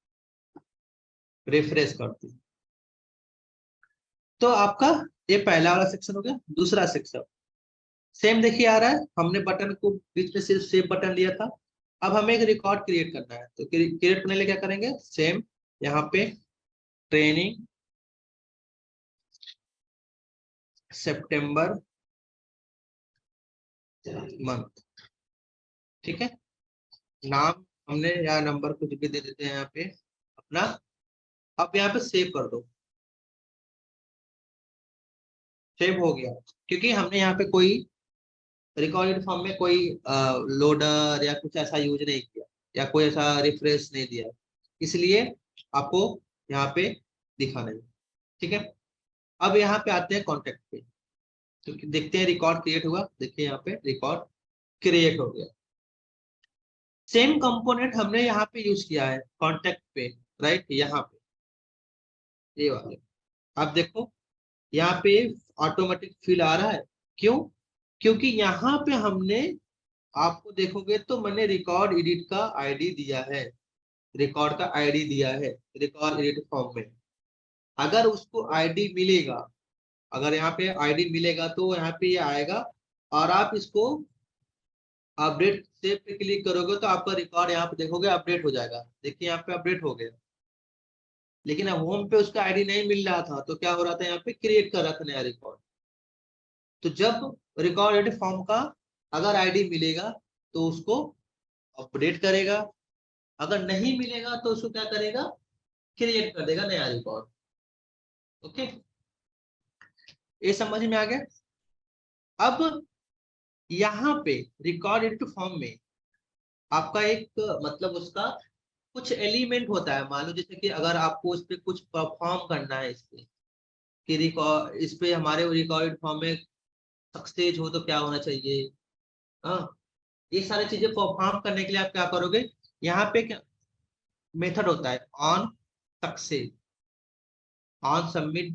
रिफ्रेश करते हैं। तो आपका ये पहला वाला सेक्शन हो गया। दूसरा सेक्शन सेम देखिए आ रहा है, हमने बटन को बीच में सिर्फ सेव बटन लिया था। अब हमें एक रिकॉर्ड क्रिएट करना है, तो क्रिएट करने के लिए क्या करेंगे, सेम यहाँ पे ट्रेनिंग सितंबर मंथ, ठीक है। नाम हमने या नंबर कुछ भी दे देते हैं यहाँ पे अपना। अब यहाँ पे सेव कर दो, सेव हो गया। क्योंकि हमने यहाँ पे कोई रिकॉर्डेड फॉर्म में कोई लोडर या कुछ ऐसा यूज नहीं किया, या कोई ऐसा रिफ्रेश नहीं दिया, इसलिए आपको यहाँ पे दिखा नहीं, ठीक है। अब यहाँ पे आते हैं कॉन्टेक्ट पे, तो देखते हैं रिकॉर्ड क्रिएट हुआ। देखिए यहाँ पे रिकॉर्ड क्रिएट हो गया। सेम कंपोनेंट हमने यहाँ पे यूज किया है कॉन्टेक्ट पे, राइट, यहाँ पे ये वाले। अब देखो यहाँ पे ऑटोमेटिक फिल आ रहा है, क्यों? क्योंकि यहाँ पे हमने, आपको देखोगे तो मैंने रिकॉर्ड एडिट का आईडी दिया है, रिकॉर्ड का आईडी दिया है रिकॉर्ड एडिट फॉर्म में। अगर उसको आईडी मिलेगा, अगर यहाँ पे आईडी मिलेगा तो यहाँ पे ये आएगा, और आप इसको अपडेट सेव पे क्लिक करोगे तो आपका रिकॉर्ड यहाँ पे देखोगे अपडेट हो जाएगा। देखिए यहाँ पे अपडेट हो गया। लेकिन अब होम पे उसका आईडी नहीं मिल रहा था, तो क्या हो रहा था, यहाँ पे क्रिएट कर रहा था नया रिकॉर्ड। तो जब रिकॉर्ड एडिट फॉर्म का अगर आईडी मिलेगा तो उसको अपडेट करेगा, अगर नहीं मिलेगा तो उसको क्या करेगा, क्रिएट कर देगा नया रिकॉर्ड। ओके, ये समझ में आ गया। अब यहाँ पे रिकॉर्ड एडिट फॉर्म में आपका एक मतलब उसका कुछ एलिमेंट होता है। मान लो जैसे कि अगर आपको उस पर कुछ परफॉर्म करना है, इसके कि रिकॉर्ड, इस पे हमारे रिकॉर्ड फॉर्म में सक्सेस हो तो क्या होना चाहिए, हाँ, ये सारी चीजें परफॉर्म करने के लिए आप क्या करोगे, यहाँ पे क्या मेथड होता है, ऑन सक्सेस, ऑन सबमिट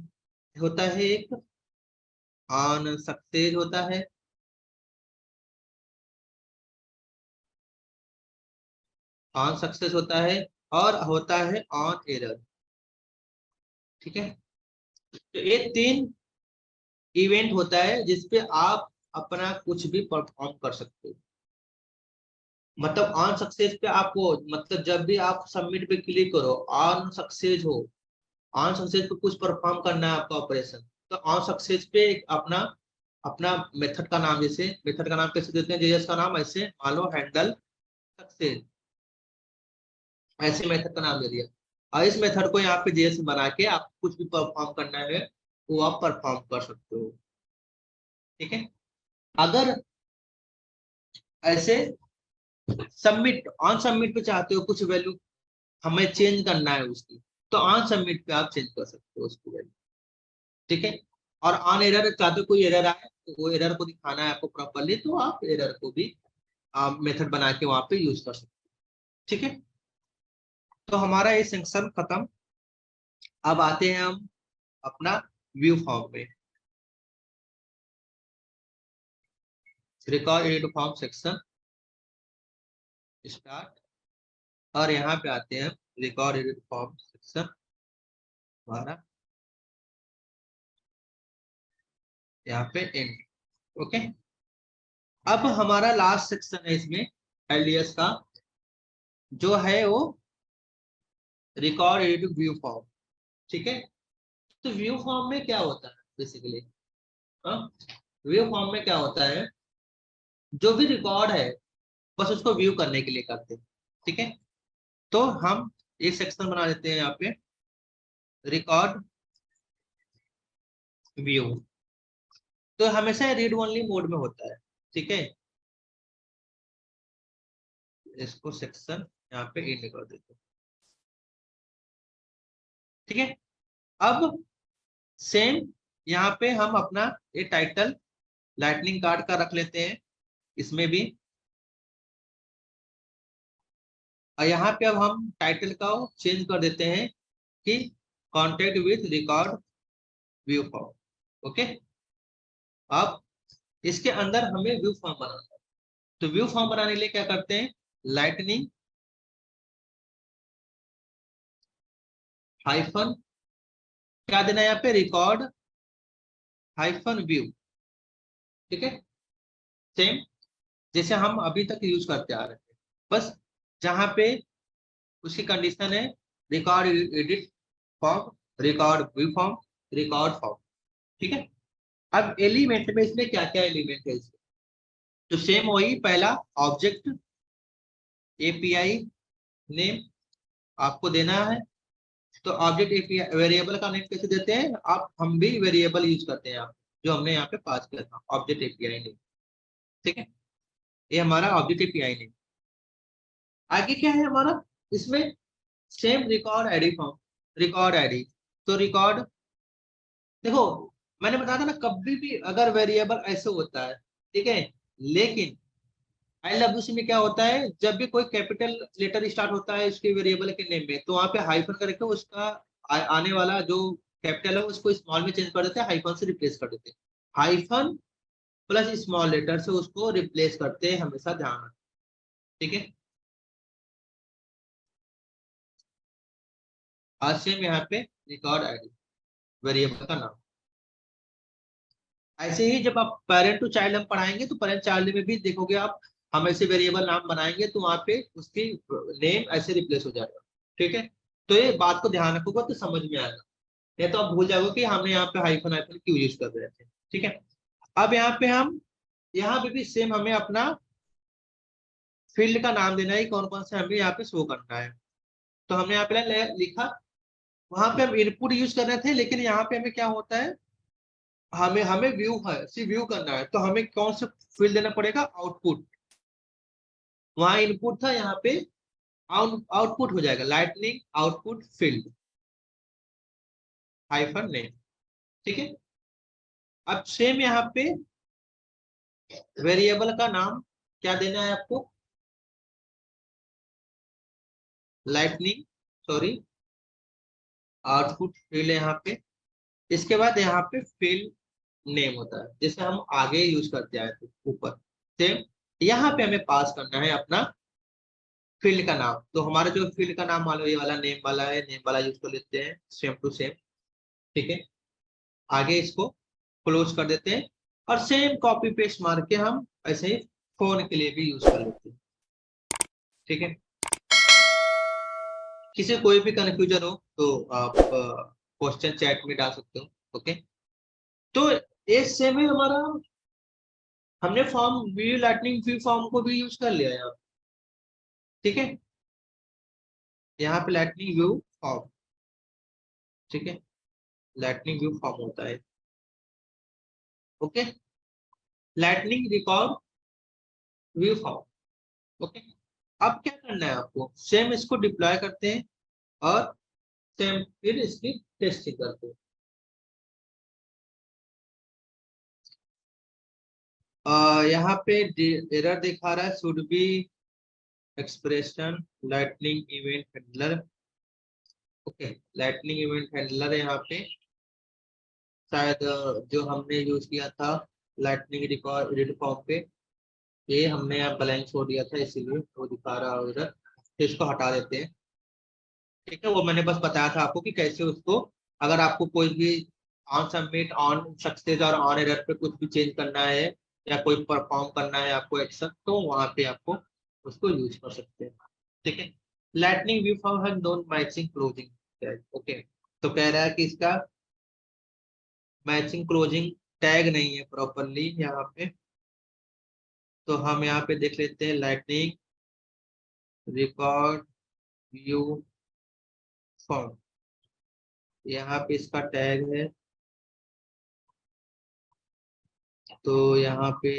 होता है एक, ऑन सक्सेस होता है, ऑन सक्सेस होता है, और होता है ऑन एरर, ठीक है। तो ये तीन इवेंट होता है जिसपे आप अपना कुछ भी परफॉर्म कर सकते हो। मतलब ऑन सक्सेस पे आपको, मतलब जब भी आप सबमिट पे क्लिक करो, ऑन सक्सेस हो, ऑन सक्सेस पे कुछ परफॉर्म करना है आपका ऑपरेशन, तो ऑन सक्सेस पे अपना अपना मेथड का नाम, जैसे मेथड का नाम कैसे देते हैं, जेएस का नाम, ऐसे मान लो हैंडल सक्सेस, ऐसे मेथड का नाम दे दिया। और इस मेथड को यहाँ पे जेएस बना के आप कुछ भी परफॉर्म करना है वो आप परफॉर्म कर सकते हो, ठीक है। अगर ऐसे सबमिट, ऑन सबमिट पे चाहते हो कुछ वैल्यू हमें चेंज करना है उसकी, तो ऑन सबमिट पे आप चेंज कर सकते हो उसकी वैल्यू, ठीक है। और ऑन एरर चाहते हो कोई एरर आए तो वो एरर को दिखाना है आपको प्रॉपरली, तो आप एरर को भी मेथड बना के वहां पे यूज कर सकते हो, ठीक है। तो हमारा ये सेक्शन खत्म। अब आते हैं हम अपना व्यू फॉर्म पे, record edit form section start, और यहाँ पे आते हैं रिकॉर्ड एडिट फॉर्म सेक्शन हमारा यहाँ पे एंड, ओके। अब हमारा लास्ट सेक्शन है इसमें एलडीएस का, जो है वो रिकॉर्ड एडिट व्यू फॉर्म, ठीक है। तो व्यू फॉर्म में क्या होता है बेसिकली, व्यू फॉर्म में क्या होता है, जो भी रिकॉर्ड है बस उसको व्यू करने के लिए करते हैं, ठीक है। तो हम एक सेक्शन बना देते हैं यहाँ पे, रिकॉर्ड व्यू, तो हमेशा रीड ओनली मोड में होता है, ठीक है। इसको सेक्शन यहाँ पे एंड कर देते हैं, ठीक है। अब सेम यहाँ पे हम अपना ये टाइटल लाइटनिंग कार्ड का रख लेते हैं इसमें भी, और यहाँ पे अब हम टाइटल का चेंज कर देते हैं कि contact with record view form, okay. अब इसके अंदर हमें व्यू फॉर्म बनाना है, तो व्यू फॉर्म बनाने के लिए क्या करते हैं, लाइटनिंग हाइफन, क्या देना है यहाँ पे, रिकॉर्ड हाइफन व्यू। ठीक है, सेम जैसे हम अभी तक यूज करते आ रहे थे, बस जहां पे उसकी कंडीशन है record edit form, record view form, record form. ठीक है, अब एलिमेंट में इसमें क्या क्या एलिमेंट है इसमें, तो सेम वही पहला ऑब्जेक्ट एपीआई नेम आपको देना है। तो ऑब्जेक्ट एपीआई वेरिएबल का नेम कैसे देते हैं आप, हम भी वेरिएबल यूज करते हैं यहाँ जो हमने यहाँ पे पास किया था, ऑब्जेक्ट एपीआई नेम। ठीक है, ये हमारा ऑब्जेक्ट एपीआई नेम। आगे क्या है हमारा इसमें, same record ID form, record ID. तो रिकॉर्ड, देखो मैंने बताया था ना, कभी भी अगर वेरिएबल ऐसे होता है, ठीक है, लेकिन आई लव यू में क्या होता है, जब भी कोई कैपिटल लेटर स्टार्ट होता है उसके वेरिएबल के नेम में, तो वहां पे हाइफन करके उसका आने वाला जो कैपिटल है उसको स्मॉल में चेंज कर देते हैं, हाइफन से रिप्लेस कर देते हैं। हाइफन प्लस स्मॉल लेटर से उसको रिप्लेस करते हैं, हमेशा ध्यान रखना। ठीक है, आज से यहाँ पे रिकॉर्ड आईडी वेरिएबल का नाम। ऐसे ही जब आप पेरेंट टू चाइल्ड हम पढ़ाएंगे तो पेरेंट चाइल्ड में भी देखोगे आप, हम ऐसे वेरिएबल नाम बनाएंगे तो वहां पे उसकी नेम ऐसे रिप्लेस हो जाएगा। ठीक है, तो ये बात को ध्यान रखोगे तो समझ में आएगा, नहीं तो आप भूल जाओगे कि हमने यहाँ पे हाइफन हाइफन क्यों यूज कर रहे थे। ठीक है, अब यहाँ पे हम, यहाँ पे भी सेम हमें अपना फील्ड का नाम देना है, कौन कौन से हमें यहाँ पे शो करना है। तो हमने यहाँ पे लिखा, वहां पे हम इनपुट यूज कर रहे थे, लेकिन यहाँ पे हमें क्या होता है, हमें हमें व्यू है, सिर्फ व्यू करना है, तो हमें कौन सा फील्ड देना पड़ेगा, आउटपुट। वहां इनपुट था, यहाँ पे आउटपुट हो जाएगा, lightning output field hyphen name. ठीक है, अब सेम यहाँ पे वेरिएबल का नाम क्या देना है आपको, लाइटनिंग, सॉरी, आउटपुट फील्ड है यहाँ पे। इसके बाद यहाँ पे फील्ड नेम होता है, जैसे हम आगे यूज करते आए थे ऊपर, सेम यहाँ पे हमें पास करना है अपना फील्ड का नाम। तो हमारा जो फील्ड का नाम मान लो ये वाला नेम वाला है, नेम वाला यूज कर लेते हैं सेम टू सेम। ठीक है, आगे इसको क्लोज कर देते हैं, और सेम कॉपी पेस्ट मार के हम ऐसे ही फोन के लिए भी यूज कर लेते हैं। ठीक है, किसी कोई भी कंफ्यूजन हो तो आप क्वेश्चन चैट में डाल सकते हो। ओके, तो ये सेम है हमारा, हमने form view lightning view form को भी यूज कर लिया है। ठीक है, यहाँ पे लाइटनिंग व्यू फॉर्म, ठीक है, लाइटनिंग व्यू फॉर्म होता है। Okay, lightning record view form. Okay, अब क्या करना है आपको, सेम इसको डिप्लॉय करते हैं और सेम फिर इसकी टेस्टिंग करते हैं। यहाँ पे एरर दिखा रहा है, should be expression lightning event handler. Okay, lightning event handler है यहाँ पे, शायद जो हमने यूज किया था लाइटनिंग रिकॉर्ड एडिट फॉर्म पे, ये हमने यहाँ ब्लैंक छोड़ दिया था, इसीलिए वो दिखा रहा है इधर। तो इसको हटा देते हैं। ठीक है, वो मैंने बस बताया था आपको कि कैसे उसको, अगर आपको कोई भी ऑन सबमिट ऑन सक्सेस और ऑन एरर पे कुछ भी चेंज करना है या कोई परफॉर्म करना है आपको एक्शन, तो वहां पे आपको उसको यूज कर सकते हैं। ठीक है, लाइटनिंग व्यू फॉर्म है नॉन मैचिंग क्लोजिंग। ओके, तो कह रहा है कि इसका मैचिंग क्लोजिंग टैग नहीं है प्रॉपरली यहाँ पे। तो हम यहाँ पे देख लेते हैं लाइटनिंग रिकॉर्ड व्यू फॉर्म, यहाँ पे इसका टैग है, तो यहाँ पे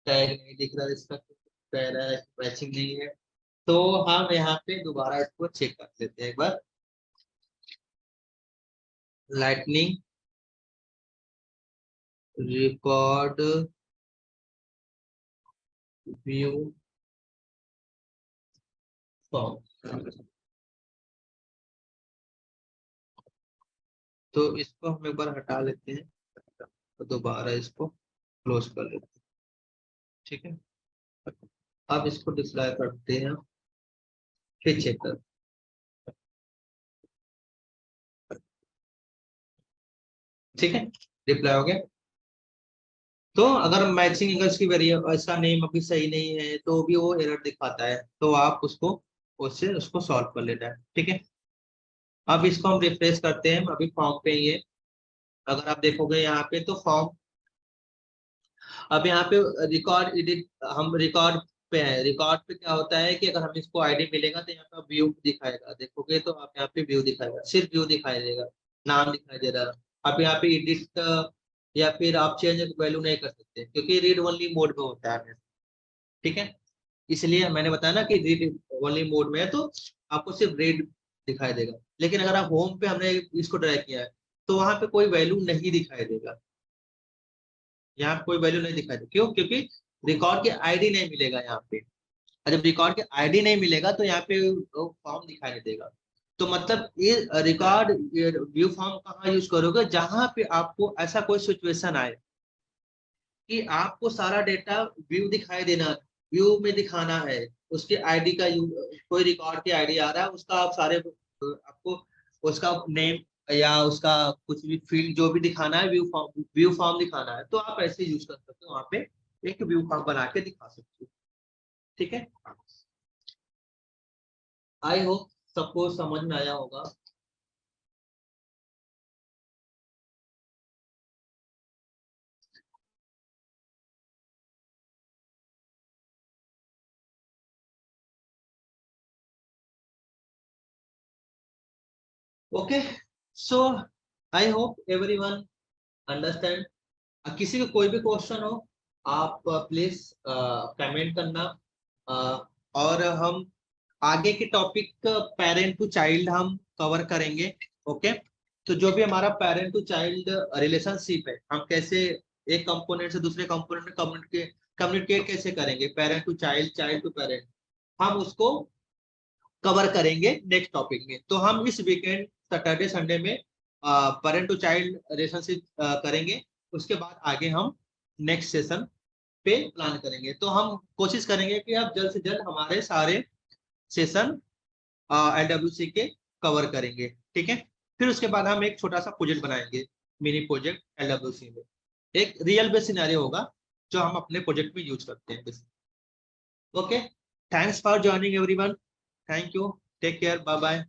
टैग नहीं दिख रहा है इसका, कह रहा है मैचिंग नहीं है। तो हम यहाँ पे दोबारा इसको चेक कर लेते हैं एक बार, लाइटनिंग रिकॉर्ड व्यू फॉर्म, तो इसको हम एक बार हटा लेते हैं, तो दोबारा इसको क्लोज कर लेते हैं। ठीक है, अब इसको डिप्लॉय करते हैं, फिर चेक कर। ठीक है, डिप्लॉय हो गया। तो अगर मैचिंग एंगल्स की वेरिएबल इसका नेम अभी सही नहीं है तो भी वो एरर दिखाता है, तो आप उसको उससे उसको सॉल्व कर लेना है। ठीक है, अब इसको हम रिफ्रेश करते हैं, अभी फॉर्म पे ये अगर आप देखोगे यहाँ पे तो फॉर्म, अब यहाँ पे रिकॉर्ड एडिट, हम रिकॉर्ड पे है। रिकॉर्ड पे क्या होता है कि अगर हम इसको आईडी मिलेगा तो यहाँ पे व्यू दिखाएगा, देखोगे तो आप यहाँ पे व्यू दिखाएगा, सिर्फ व्यू दिखाई देगा, नाम दिखाई दे रहा है। अब यहाँ पे एडिट या फिर आप चेंज वैल्यू नहीं कर सकते क्योंकि रीड ओनली मोड में होता है। ठीक है, इसलिए मैंने बताया ना कि रीड ओनली मोड में है तो आपको सिर्फ रीड दिखाई देगा। लेकिन अगर आप होम पे हमने इसको ड्रैग किया है तो वहां पे कोई वैल्यू नहीं दिखाई देगा, यहाँ कोई वैल्यू नहीं दिखाई देगी। क्यों? क्योंकि रिकॉर्ड की आईडी नहीं मिलेगा यहाँ पे, और जब रिकॉर्ड की आईडी नहीं मिलेगा तो यहाँ पे फॉर्म दिखाई नहीं देगा। तो मतलब ये रिकॉर्ड व्यू फॉर्म कहाँ यूज करोगे? जहां पे आपको ऐसा कोई सिचुएशन आए कि आपको सारा डेटा व्यू दिखाई देना, व्यू में दिखाना है, उसके आईडी का कोई रिकॉर्ड की आईडी आ रहा है, उसका आप सारे आपको उसका नेम या उसका कुछ भी फील्ड जो भी दिखाना है, व्यू फॉर्म दिखाना है, तो आप ऐसे यूज कर सकते हो, वहां पे एक व्यू फॉर्म बना के दिखा सकते हो। ठीक है, आई होप सबको समझ में आया होगा। Okay, so I hope everyone understand. किसी को कोई भी क्वेश्चन हो आप प्लीज कमेंट करना। और हम आगे के टॉपिक पेरेंट टू चाइल्ड हम कवर करेंगे। ओके, तो जो भी हमारा पेरेंट टू चाइल्ड रिलेशनशिप है, हम कैसे एक कंपोनेंट से दूसरे कंपोनेंट में कम्युनिकेट कैसे करेंगे, parent to child, child to parent, हम उसको कवर करेंगे नेक्स्ट टॉपिक में। तो हम इस वीकेंड सैटरडे संडे में पेरेंट टू चाइल्ड रिलेशनशिप करेंगे, उसके बाद आगे हम नेक्स्ट सेशन पे प्लान करेंगे। तो हम कोशिश करेंगे कि आप जल्द से जल्द हमारे सारे सेशन LWC के कवर करेंगे। ठीक है, फिर उसके बाद हम एक छोटा सा प्रोजेक्ट बनाएंगे, मिनी प्रोजेक्ट LWC में, एक रियल बेस सिनेरियो होगा जो हम अपने प्रोजेक्ट में यूज करते हैं। Okay, thanks for joining everyone, thank you, take care, bye bye.